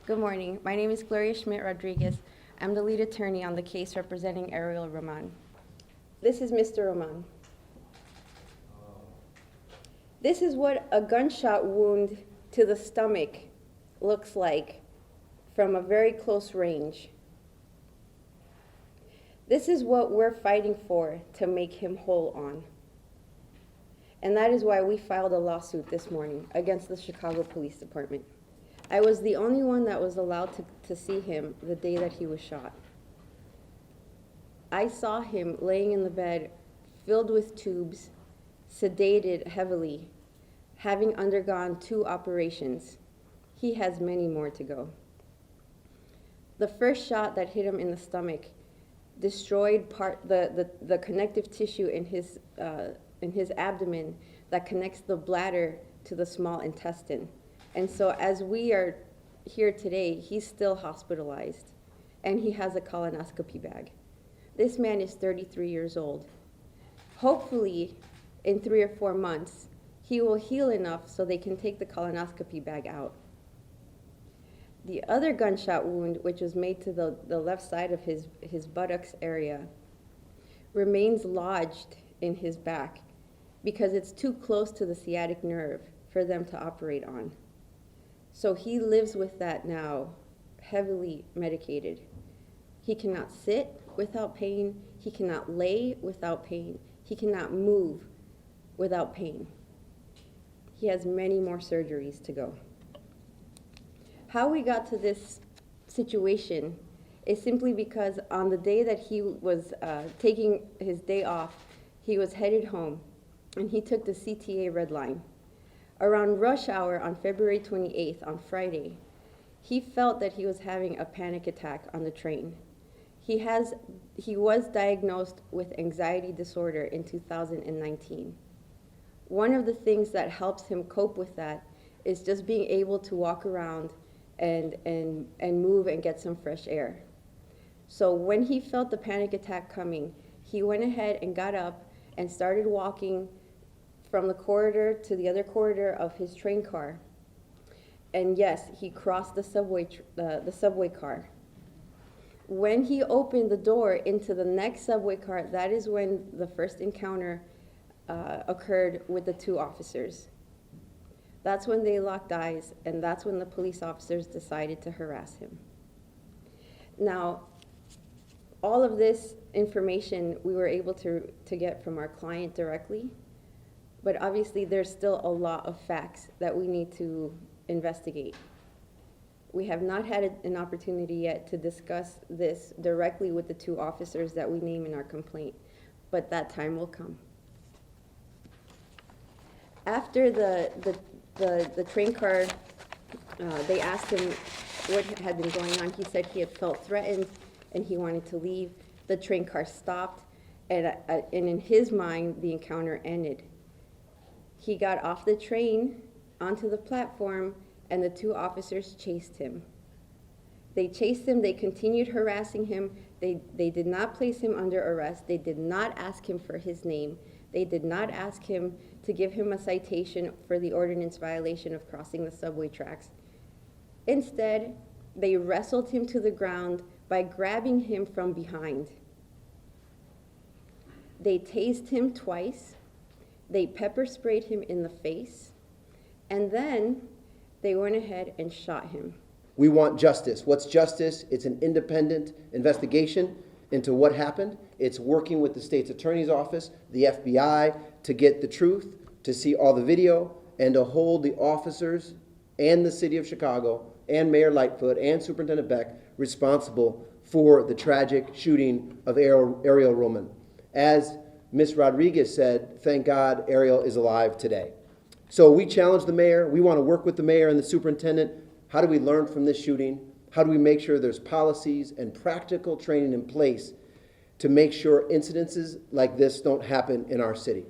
Good morning. My name is Gloria Schmidt-Rodriguez. I'm the lead attorney on the case representing Ariel Roman. This is Mr. Roman. This is what a gunshot wound to the stomach looks like from a very close range. This is what we're fighting for to make him whole on. And that is why we filed a lawsuit this morning against the Chicago Police Department. I was the only one that was allowed to see him the day that he was shot. I saw him laying in the bed, filled with tubes, sedated heavily, having undergone 2 operations. He has many more to go. The first shot that hit him in the stomach destroyed the connective tissue in his abdomen that connects the bladder to the small intestine. And so as we are here today, he's still hospitalized, and he has a colonoscopy bag. This man is 33 years old. Hopefully, in 3 or 4 months, he will heal enough so they can take the colonoscopy bag out. The other gunshot wound, which was made to the left side of his buttocks area, remains lodged in his back because it's too close to the sciatic nerve for them to operate on. So he lives with that now, heavily medicated. He cannot sit without pain. He cannot lay without pain. He cannot move without pain. He has many more surgeries to go. How we got to this situation is simply because on the day that he was taking his day off, he was headed home, and he took the CTA red line. Around rush hour on February 28th, on Friday, he felt that he was having a panic attack on the train. He was diagnosed with anxiety disorder in 2019. One of the things that helps him cope with that is just being able to walk around and move and get some fresh air. So when he felt the panic attack coming, he went ahead and got up and started walking from the corridor to the other corridor of his train car. And yes, he crossed the subway car. When he opened the door into the next subway car, that is when the first encounter occurred with the 2 officers. That's when they locked eyes, and that's when the police officers decided to harass him. Now, all of this information we were able to get from our client directly, but obviously there's still a lot of facts that we need to investigate. We have not had an opportunity yet to discuss this directly with the 2 officers that we name in our complaint, but that time will come. After the train car, they asked him what had been going on. He said he had felt threatened and he wanted to leave. The train car stopped, and in his mind, the encounter ended. He got off the train onto the platform, and the 2 officers chased him. They chased him. They continued harassing him. They did not place him under arrest. They did not ask him for his name. They did not ask him to give him a citation for the ordinance violation of crossing the subway tracks. Instead, they wrestled him to the ground by grabbing him from behind. They tased him twice. They pepper sprayed him in the face, and then they went ahead and shot him. We want justice. What's justice? It's an independent investigation into what happened. It's working with the state's attorney's office, the FBI, to get the truth, to see all the video, and to hold the officers and the city of Chicago and Mayor Lightfoot and Superintendent Beck responsible for the tragic shooting of Ariel Roman. As Ms. Rodriguez said, thank God Ariel is alive today. So we challenge the mayor. We want to work with the mayor and the superintendent. How do we learn from this shooting? How do we make sure there's policies and practical training in place to make sure incidences like this don't happen in our city?